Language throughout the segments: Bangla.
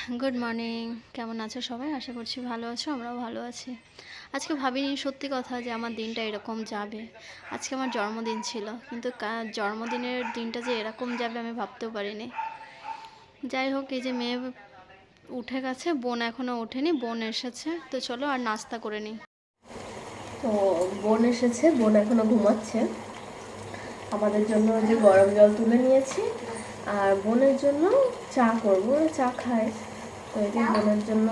Good morning. কেমন আছো সবাই? আশা করছি ভালো আছো, আমরাও ভালো আছি। আজকে ভাবিনি সত্যি কথা যে আমার দিনটা এরকম যাবে। আজকে আমার জন্মদিন ছিল, কিন্তু জন্মদিনের দিনটা যে এরকম যাবে আমি ভাবতেও পারিনি। যাই হোক, এই যে মেয়ে উঠে গেছে, বোন এখনও ওঠেনি, বোন এসেছে, তো চলো আর নাস্তা করে নিই। তো বোন এসেছে, বোন এখনো ঘুমাচ্ছে। আমাদের জন্য যে গরম জল তুলে নিয়েছি, আর বোনের জন্য চা করবো, চা খায়। তো এই যে বোনের জন্য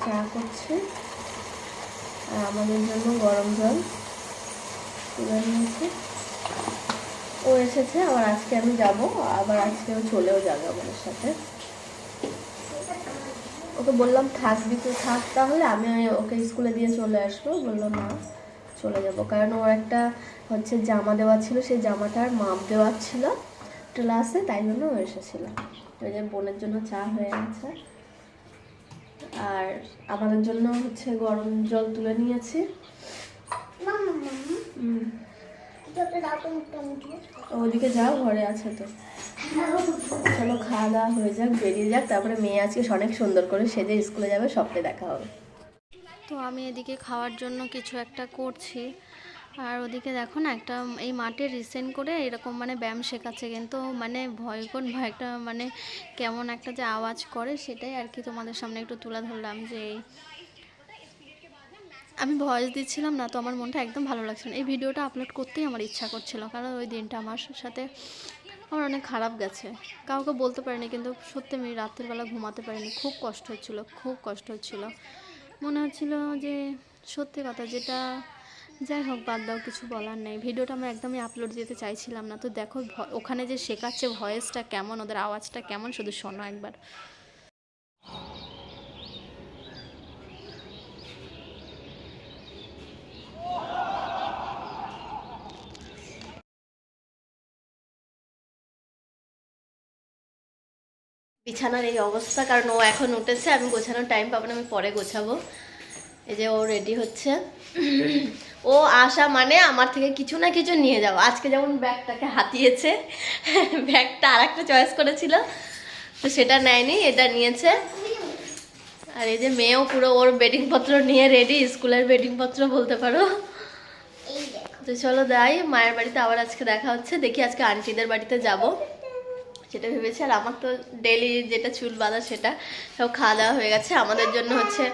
চা করছে, আর আমাদের জন্য গরম জল তুলে নিয়েছি। ও এসেছে, আবার আজকে আমি যাব, আবার আজকে ও চলেও যাবে বোনের সাথে। ওকে বললাম থাকবি তো থাক, তাহলে আমি ওকে স্কুলে দিয়ে চলে আসবো। বললো না, চলে যাব, কারণ ওর একটা হচ্ছে জামা দেওয়া ছিল, সেই জামাটার মাপ দেওয়া ছিল ক্লাসে, তাই জন্য ও এসেছিল। ওই যে বোনের জন্য চা হয়ে গেছে, আর আমাদের জন্য হচ্ছে গরম জল তুলে নিয়েছি। ওদিকে যাও, ঘরে আছে তো। চলো খাওয়া দাওয়া হয়ে যাক, বেরিয়ে যাক, তারপরে মেয়ে আজকে অনেক সুন্দর করে সেজে স্কুলে যাবে, সবটাই দেখা হবে। তো আমি এদিকে খাওয়ার জন্য কিছু একটা করছি, আর ওদিকে দেখো না, একটা এই মাঠে রিসেন্ট করে এরকম মানে ব্যায়াম শেখাচ্ছে, কিন্তু মানে ভয়কর একটা মানে কেমন একটা যে আওয়াজ করে, সেটাই আর কি তোমাদের সামনে একটু তুলে ধরলাম। যে আমি ভয়েস দিচ্ছিলাম না, তো আমার মনটা একদম ভালো লাগছে না। এই ভিডিওটা আপলোড করতেই আমার ইচ্ছা করছিল, কারণ ওই দিনটা আমার সাথে আমার অনেক খারাপ গেছে। কাউকে বলতে পারিনি, কিন্তু সত্যি আমি রাত্রিবেলা ঘুমাতে পারিনি, খুব কষ্ট হচ্ছিলো, খুব কষ্ট হচ্ছিলো। মনে হচ্ছিল যে সত্যি কথা যেটা, যাই হোক বাদ দাও, কিছু বলার নেই। ভিডিওটা আমি একদমই আপলোড দিতে চাইছিলাম না। তো দেখো ওখানে যে শেখাচ্ছে ভয়েসটা কেমন, ওদের আওয়াজটা কেমন, শুধু শোনো একবার। বিছানার এই অবস্থা, কারণ ও এখন উঠেছে, আমি গোছানোর টাইম পাবো না, আমি পরে গোছাবো। এই যে ও রেডি হচ্ছে। ও আসা মানে আমার থেকে কিছু না কিছু নিয়ে যাও। আজকে যেমন ব্যাগটাকে হাতিয়েছে, ব্যাগটা আর একটা চয়েস করেছিল, তো সেটা নেয়নি, এটা নিয়েছে। আর এই যে মেয়েও পুরো ওর বেডিংপত্র নিয়ে রেডি, স্কুলের বেডিংপত্র বলতে পারো। তো চলো যাই, মায়ের বাড়িতে আবার আজকে দেখা হচ্ছে, দেখি আজকে আন্টিদের বাড়িতে যাব সেটা ভেবেছি। আর আমার তো ডেলি যেটা চুল বাঁধা, সেটা সব খাওয়া দাওয়া হয়ে গেছে। আমাদের জন্য হচ্ছে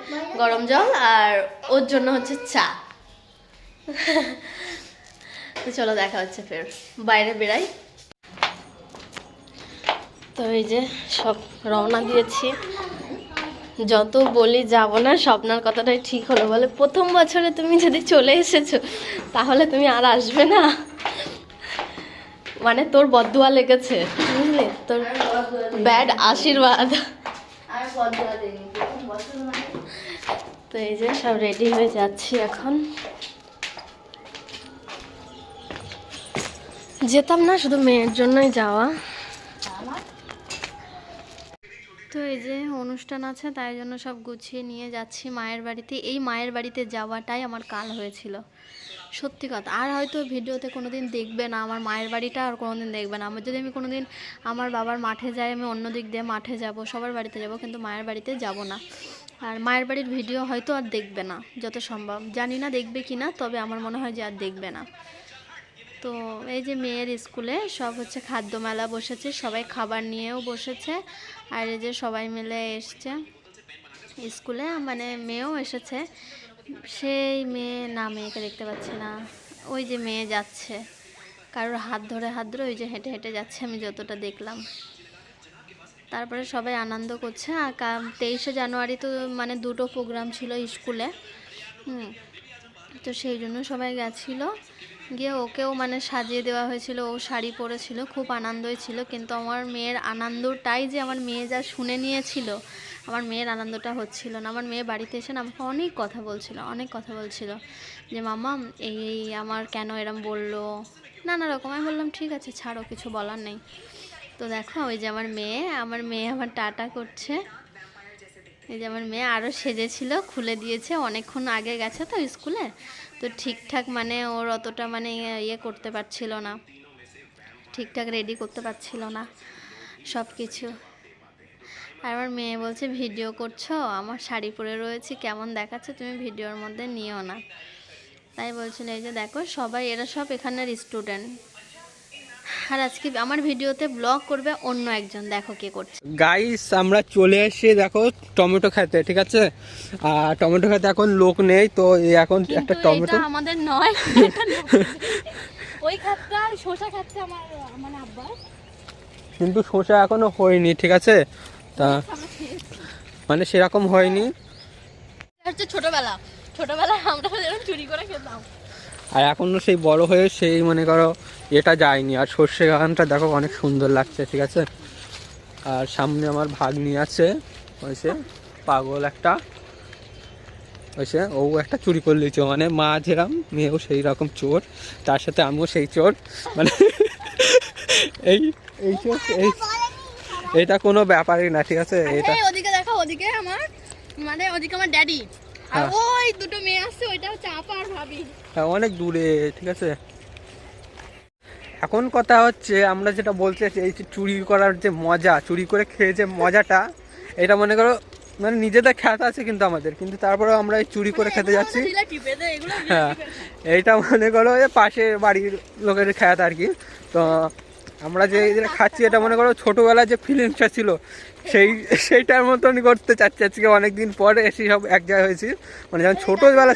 গরম জল, আর ওর জন্য হচ্ছে চা। তো চলো দেখা হচ্ছে, ফের বাইরে বেরাই। তো এই যে সব রওনা দিয়েছি। যত বলি যাব না, স্বপ্নার কথাটাই ঠিক হলো। বলে প্রথম বছরে তুমি যদি চলে এসেছো, তাহলে তুমি আর আসবে না, মানে তোর বদদুয়া লেগেছে, বুঝলি, তোর ব্যাড আশীর্বাদ। তো এই যে সব রেডি হয়ে যাচ্ছি এখন। যেতাম না, শুধু মেয়ের জন্যই যাওয়া। তো এই যে অনুষ্ঠান আছে, তাই জন্য সব গুছিয়ে নিয়ে যাচ্ছি মায়ের বাড়িতে। এই মায়ের বাড়িতে যাওয়াটাই আমার কাল হয়েছিল, সত্যি কথা। আর হয়তো ভিডিওতে কোনো দিন দেখবে না আমার মায়ের বাড়িটা, আর কোনো দিন দেখবে না। আমার যদি আমি কোনো দিন আমার বাবার মাঠে যাই, আমি অন্য দিক দিয়ে মাঠে যাব, সবার বাড়িতে যাব, কিন্তু মায়ের বাড়িতে যাব না। আর মায়ের বাড়ির ভিডিও হয়তো আর দেখবে না, যত সম্ভব। জানি না দেখবে কি না, তবে আমার মনে হয় যে আর দেখবে না। তো এই যে মেয়ের স্কুলে সব হচ্ছে খাদ্য মেলা বসেছে, সবাই খাবার নিয়েও বসেছে। আর এই যে সবাই মিলে এসছে স্কুলে, মানে মেয়েও এসেছে। সেই মেয়ে, না মেয়েকে দেখতে পাচ্ছি না। ওই যে মেয়ে যাচ্ছে, কারোর হাত ধরে হাত ধরে ওই যে হেঁটে হেঁটে যাচ্ছে, আমি যতটা দেখলাম। তারপরে সবাই আনন্দ করছে। আর 23শে জানুয়ারি তো মানে দুটো প্রোগ্রাম ছিল স্কুলে, তো সেই জন্য সবাই গেছিলো। গিয়ে ওকেও মানে সাজিয়ে দেওয়া হয়েছিল, ও শাড়ি পরেছিল, খুব আনন্দই ছিল। কিন্তু আমার মেয়ের আনন্দটাই যে আমার মেয়ে যা শুনে নিয়েছিল, আমার মেয়ের আনন্দটা হচ্ছিল না। আমার মেয়ে বাড়িতে এসে আমাকে অনেক কথা বলছিল, অনেক কথা বলছিল, যে মামা এই আমার কেন এরম বললো, নানা রকম। আমি বললাম ঠিক আছে ছাড়ো, কিছু বলার নেই। তো দেখো ওই যে আমার মেয়ে আমার টাটা করছে। এই যে আমার মেয়ে আরও সেজেছিল, খুলে দিয়েছে, অনেকক্ষণ আগে গেছে তো স্কুলে, তো ঠিকঠাক মানে ওর অতটা মানে ইয়ে করতে পারছিল না, ঠিকঠাক রেডি করতে পারছিল না সব কিছু। আর আমার মেয়ে বলছে ভিডিও করছো, আমার শাড়ি পরে রয়েছে, কেমন দেখাচ্ছে, তুমি ভিডিওর মধ্যে নিও না। তাই বলছিল এই যে দেখো সবাই এরা সব এখানের স্টুডেন্ট। আর আজকে আমার ভিডিওতে ব্লগ করবে অন্য একজন, দেখো কে করছে। গাইস আমরা চলে এসেছি দেখো টমেটো খেতে, ঠিক আছে। আর টমেটো খেতে এখন লোক নেই, তো এই এখন একটা টমেটো এটা আমাদের নয়, ওই খাতটা শসা খাচ্ছে আমার মানে আব্বা, কিন্তু শসা এখনো হয়নি, ঠিক আছে। তা মানে সেরকম হয়নি। হচ্ছে ছোটবেলা আমরা এরকম চুরি করে খেতাম। আর এখনো সেই বড় হয়ে সেই মনে করো এটা যায়নি। আর সর্ষে বাগানটা দেখো অনেক সুন্দর লাগছে, ঠিক আছে। আর সামনে আমার ভাগ্নি আছে, ওইসে পাগল একটা, ওইসে ও একটা চুরি করে নিয়েছে, মানে মা যেরকম মেয়েও সেই রকম চোর, তার সাথে আমিও সেই চোর, মানে এই এই চোর এই এটা কোনো ব্যাপারই না, ঠিক আছে। এটা ওদিকে দেখো, ওদিকে আমার মানে ওদিকে আমার ড্যাডি, আর হ্যাঁ। ওই দুটো মেয়ে আসছে, ওইটা হচ্ছে আপা আর ভাবি। হ্যাঁ, অনেক দূরে, ঠিক আছে। এখন কথা হচ্ছে আমরা যেটা বলতে চাইছি, এই যে চুরি করার যে মজা, চুরি করে খেয়ে যে মজাটা, এটা মনে করো মানে নিজেদের খ্যাত আছে কিন্তু আমাদের, কিন্তু তারপরেও আমরা এই চুরি করে খেতে যাচ্ছি। হ্যাঁ, এইটা মনে করো যে পাশের বাড়ির লোকের খ্যাত আর কি। তো আমরা যে যেটা খাচ্ছি এটা মনে করো ছোটোবেলায় যে ফিলিংসটা ছিল সেইটার মতনই করতে চাচ্ছি। আজকে অনেকদিন পরে এসে সব এক জায়গায় হয়েছি, মানে যখন ছোটোবেলা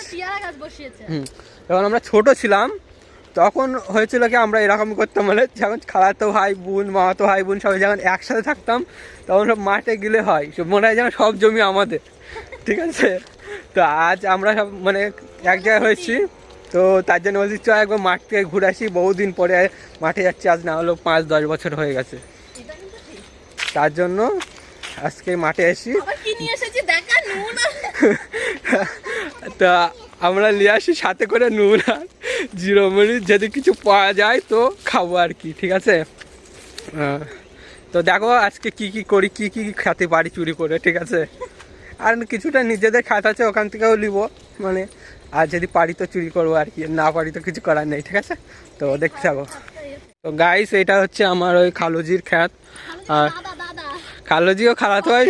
যখন আমরা ছোট ছিলাম তখন হয়েছিল কি আমরা এরকম করতাম, মানে যখন খালাতো ভাই বোন, মামাতো ভাই বোন সবাই যখন একসাথে থাকতাম তখন সব মাঠে গেলে হয় সব মনে হয় যেন সব জমি আমাদের, ঠিক আছে। তো আজ আমরা সব মানে এক জায়গায় হয়েছি, তো তার জন্য বলছি চল একবার মাঠ থেকে ঘুরে আসি, বহুদিন পরে মাঠে যাচ্ছি, আজ না হলেও 5-10 বছর হয়ে গেছে। তার জন্য আজকে মাঠে এসি। তা আমরা নিয়ে আসি সাথে করে নুন আর জিরো মরিচ, যদি কিছু পাওয়া যায় তো খাবো আর কি, ঠিক আছে। তো দেখো আজকে কি কি করি, কি কি খেতে পারি চুরি করে, ঠিক আছে। আর কিছুটা নিজেদের খাত আছে, ওখান থেকেও নিব, মানে আর যদি পারি তো চুরি করবো আর কি, না পারি তো কিছু করার নেই, ঠিক আছে। তো দেখতে থাকো। তো গাইস এটা হচ্ছে আমার ওই খালুজির খ্যাত, আর খালুজিও খালাতো হয়,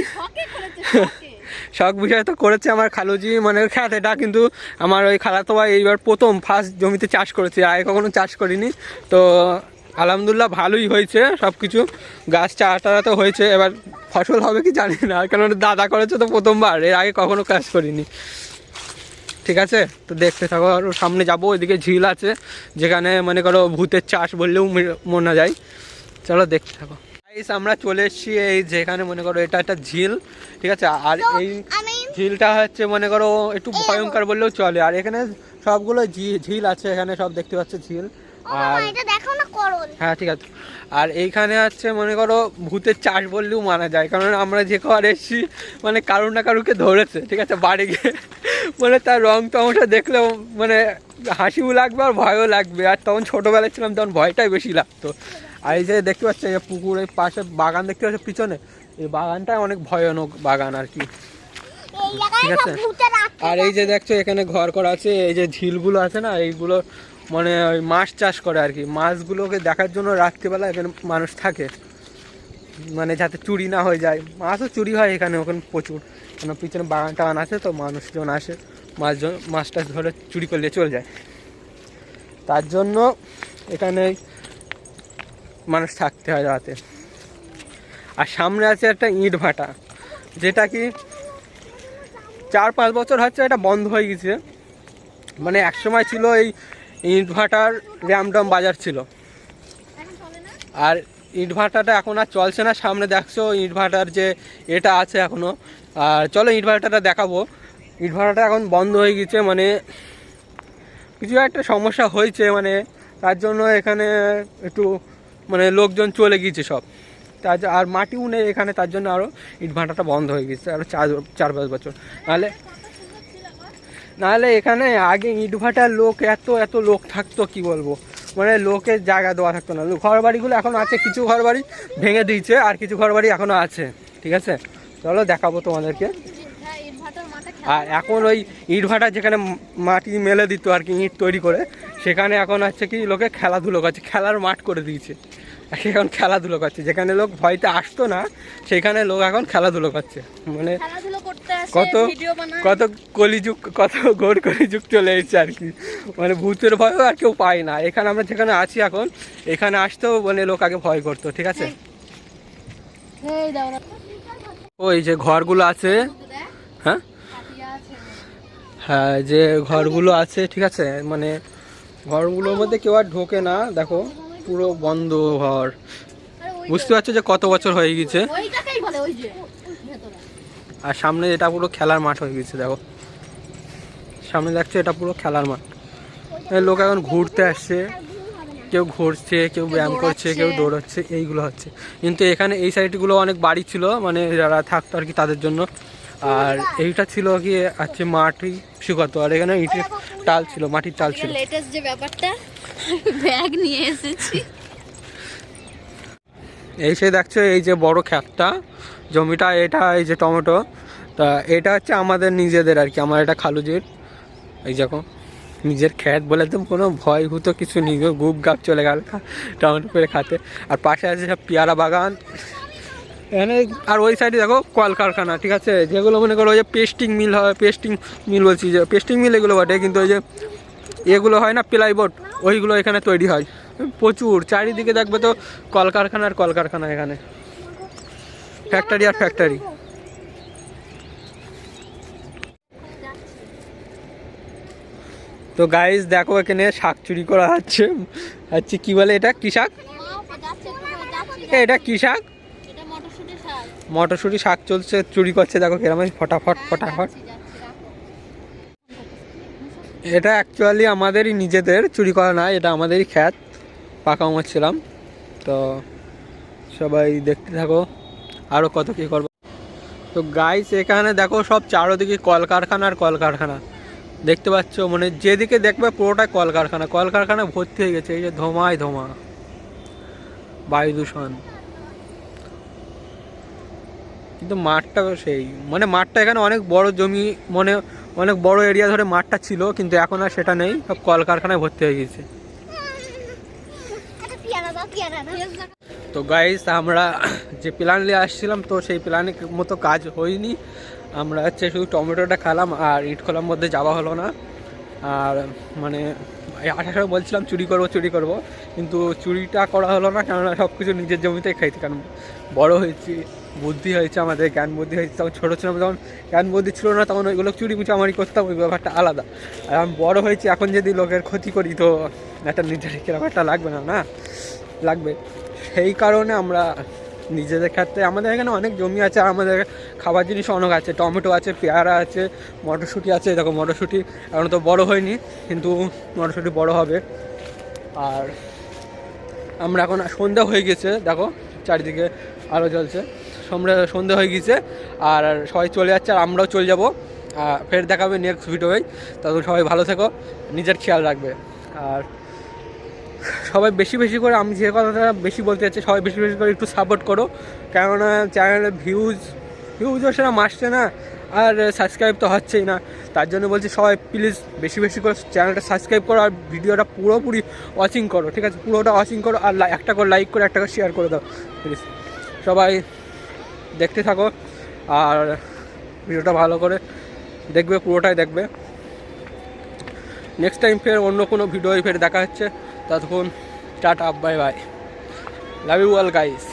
শখ বিষয় তো করেছে আমার খালুজি, মানে খ্যাত এটা, কিন্তু আমার ওই খালাতো ভাই এইবার প্রথম ফার্স্ট জমিতে চাষ করেছে, আগে কখনো চাষ করিনি। তো আলহামদুলিল্লাহ ভালোই হয়েছে সব কিছু, গাছ চারা তো হয়েছে, এবার ফসল হবে কি জানি না, কারণ দাদা করেছে তো প্রথমবার, এর আগে কখনো কাজ করিনি, ঠিক আছে। তো দেখতে থাকো, আর সামনে যাবো, ওইদিকে ঝিল আছে যেখানে মনে করো ভূতের চাষ বললেও মনে যায়, চলো দেখতে থাকো। আমরা চলে এসেছি এই যেখানে মনে করো এটা একটা ঝিল, ঠিক আছে। আর এই ঝিলটা হচ্ছে মনে করো একটু ভয়ঙ্কর বললেও চলে, আর এখানে সবগুলো ঝিল আছে, এখানে সব দেখতে পাচ্ছ ঝিল। আর হ্যাঁ ঠিক আছে। আর এইখানে হচ্ছে মনে করো ভূতের চাষ বললেও মানা যায়, কারণ আমরা যে কবার এসেছি মানে কারো না কারুকে ধরেছে, ঠিক আছে, বাড়ি গিয়ে মানে তার রং তামাশা দেখলেও মানে হাসিও লাগবে আর ভয়ও লাগবে, আর তখন ছোটোবেলায় ছিলাম তখন ভয়টাই বেশি লাগতো। আর এই যে দেখতে পাচ্ছি এই পুকুরের পাশে বাগান দেখতে পাচ্ছি পিছনে, এই বাগানটা অনেক ভয়ানক বাগান আর কি, ঠিক আছে। আর এই যে দেখছো এখানে ঘর করা আছে, এই যে ঝিলগুলো আছে না, এইগুলো মানে ওই মাছ চাষ করে আর কি, মাছগুলোকে দেখার জন্য রাত্রিবেলা এখানে মানুষ থাকে, মানে যাতে চুরি না হয়ে যায়। মাছও চুরি হয় এখানে, ওখানে প্রচুর, কেন পিছনে বাগান টাগান আছে, তো মানুষজন আসে মাছটা ধরে চুরি করলে চলে যায়, তার জন্য এখানে মানুষ থাকতে হয় রাতে। আর সামনে আছে একটা ইট ভাটা, যেটা কি 4-5 বছর হচ্ছে এটা বন্ধ হয়ে গেছে, মানে একসময় ছিল এই ইট ভাটার র্যামডম বাজার ছিল, আর ইট ভাটাটা এখন আর চলছে না। সামনে দেখছো ইট ভাটার যে এটা আছে এখনও, আর চলো ইট ভাটাটা দেখাবো। ইট ভাটাটা এখন বন্ধ হয়ে গেছে, মানে কিছু একটা সমস্যা হয়েছে, মানে তার জন্য এখানে একটু মানে লোকজন চলে গিয়েছে সব, আর মাটিও নেই এখানে, তার জন্য আরও ইট ভাটাটা বন্ধ হয়ে গেছে আরও 4-5 বছর। নাহলে এখানে আগে ইট ভাটার লোক এত লোক থাকতো কি বলবো, মানে লোকের জায়গা দেওয়া থাকতো না। ঘর বাড়িগুলো এখনও আছে, কিছু ঘর বাড়ি ভেঙে দিয়েছে, আর কিছু ঘর বাড়ি এখনও আছে, ঠিক আছে। চলো দেখাবো তোমাদেরকে। আর এখন ওই ইট ভাটা যেখানে মাটি মেলে দিত আর কি, ইট তৈরি করে, সেখানে এখন হচ্ছে কি লোকে খেলাধুলো করছে, খেলার মাঠ করে দিয়েছে, এখন খেলাধুলো করছে, যেখানে লোক ভয়তে আসতো না সেখানে লোক এখন খেলাধুলো করছে। মানে খেলাধুলো করতে আসে, কত ভিডিও বানায়। কত কলিযুগ, কত ঘোর কলিযুগ চলে এসেছে আর কি। মানে ভূতের ভয়ও আর কেউ পায় না। এখানে আমরা যেখানে আছি এখন, এখানে আসতেও মানে লোক আগে ভয় করতো, ঠিক আছে। এই দাও না। ওই যে ঘরগুলো আছে, হ্যাঁ হ্যাঁ যে ঘরগুলো আছে, ঠিক আছে, মানে ঘরগুলোর মধ্যে কেউ আর ঢোকে না। দেখো পুরো বন্ধ ঘর। বুঝতে পারছো যে কত বছর হয়ে গেছে। ওইটাকেই বলে ওই যে ভেতরে। আর সামনে এটা পুরো খেলার মাঠ হয়ে গেছে। দেখো সামনে দেখছো, এটা পুরো খেলার মাঠ। এই লোক এখন ঘুরতে আসছে, কেউ ঘুরছে, কেউ ব্যায়াম করছে, কেউ দৌড়াচ্ছে, এইগুলো হচ্ছে। কিন্তু এখানে এই সাইডগুলো অনেক বাড়ি ছিল, মানে যারা থাকতো আর কি তাদের জন্য। আর এইটা ছিল কি আছে মাটি শুকাতো, আর এখানে ইটের টাল ছিল, মাটির টাল ছিল। লেটেস্ট যে ব্যাপারটা, ব্যাগ নিয়ে এসেছি। এই সে দেখছো এই যে বড় ক্ষেতটা, জমিটা, এটা এই যে টমেটো, তা এটা হচ্ছে আমাদের নিজেদের আর কি। আমার এটা খালুজির, এই দেখো নিজের ক্ষেত বলে তো কোনো ভয় হতো কিছু নেই, গুপ গাপ চলে গেল টমেটো করে খাতে। আর পাশে আছে সব পেয়ারা বাগান এখানে। আর ওই সাইডে দেখো কলকারখানা, ঠিক আছে, যেগুলো মনে করো ওই যে পেস্টিং মিল হয়, পেস্টিং মিল বলছি, যে পেস্টিং মিল এগুলো বটে, কিন্তু ওই যে এগুলো হয় না প্লাইবোর্ড, ওইগুলো এখানে তৈরি হয় প্রচুর। চারিদিকে দেখবে তো কলকারখানা আর কলকারখানা, এখানে ফ্যাক্টরি আর ফ্যাক্টরি। তো গাইস দেখো এখানে শাক চুরি করা হচ্ছে। আচ্ছা কি বলে এটা, কি শাক? এটা কি শাক? এটা মটরশুঁটি শাক। মটরশুঁটি শাক চলছে, চুরি করছে। দেখো কেরম ফটাফট ফটাফট। এটা অ্যাকচুয়ালি আমাদেরই নিজেদের, চুরি করা না, এটা আমাদেরই ক্ষেত, পাকা মারছিলাম। তো সবাই দেখতে থাকো আরও কত কী করবো। তো গাইস এখানে দেখো সব চারোদিকে কলকারখানা আর কলকারখানা দেখতে পাচ্ছ, মানে যেদিকে দেখবে পুরোটাই কলকারখানা। কলকারখানা ভর্তি হয়ে গেছে, এই যে ধোঁয়ায় ধোঁয়া, বায়ু দূষণ। কিন্তু মাঠটা সেই, মানে মাঠটা এখানে অনেক বড় জমি, মানে অনেক বড় এরিয়া ধরে মাঠটা ছিল, কিন্তু এখন আর সেটা নেই, সব কলকারখানায় ভর্তি হয়ে গেছে। তো গাইস আমরা যে প্ল্যান নিয়ে আসছিলাম, তো সেই প্ল্যানের মতো কাজ হয়নি। আমরা হচ্ছে শুধু টমেটোটা খেলাম আর ইটখোলার মধ্যে যাওয়া হলো না। আর মানে আসার সময় বলছিলাম চুরি করব, কিন্তু চুরিটা করা হলো না, কেননা সব কিছু নিজের জমিতেই খাইছি। কারণ বড় হয়েছি, বুদ্ধি হয়েছে, আমাদের জ্ঞান বুদ্ধি হয়েছে। তখন ছোটো ছিলাম, যখন জ্ঞান বুদ্ধি ছিল না, তখন ওইগুলো চুরি আমারই করতাম, ওই ব্যাপারটা আলাদা। আর আমি বড় হয়েছি, এখন যদি লোকের ক্ষতি করি তো একটা নিজের কিরকম একটা লাগবে না, না লাগবে। সেই কারণে আমরা নিজেদের ক্ষেত্রে, আমাদের এখানে অনেক জমি আছে, আমাদের খাবার জিনিস অনেক আছে, টমেটো আছে, পেয়ারা আছে, মটরশুঁটি আছে। দেখো মটরশুঁটি এখন তো বড় হয়নি, কিন্তু মটরশুঁটি বড় হবে। আর আমরা এখন সন্ধ্যা হয়ে গেছে, দেখো চারিদিকে আলো জ্বলছে, সন্ধ্যা হয়ে গেছে আর সবাই চলে যাচ্ছে, আর আমরাও চলে যাবো। ফের দেখাবে নেক্সট ভিডিওয়। তখন সবাই ভালো থেকো, নিজের খেয়াল রাখবে। আর সবাই বেশি বেশি করে, আমি যে কথাটা বেশি বলতে চাচ্ছি, সবাই বেশি বেশি করে একটু সাপোর্ট করো, কেননা চ্যানেলে ভিউজও সেটা মাসছে না, আর সাবস্ক্রাইব তো হচ্ছেই না। তার জন্য বলছি সবাই প্লিজ বেশি বেশি করে চ্যানেলটা সাবস্ক্রাইব করো, আর ভিডিওটা পুরোপুরি ওয়াচিং করো, ঠিক আছে, পুরোটা ওয়াচিং করো, আর একটা করে লাইক করে, একটা করে শেয়ার করে দাও প্লিজ। সবাই দেখতে থাকো আর ভিডিওটা ভালো করে দেখবে, পুরোটাই দেখবে। নেক্সট টাইম ফের অন্য কোনো ভিডিও ফের দেখা হচ্ছে। ততক্ষণ tata, bye bye, love you all guys.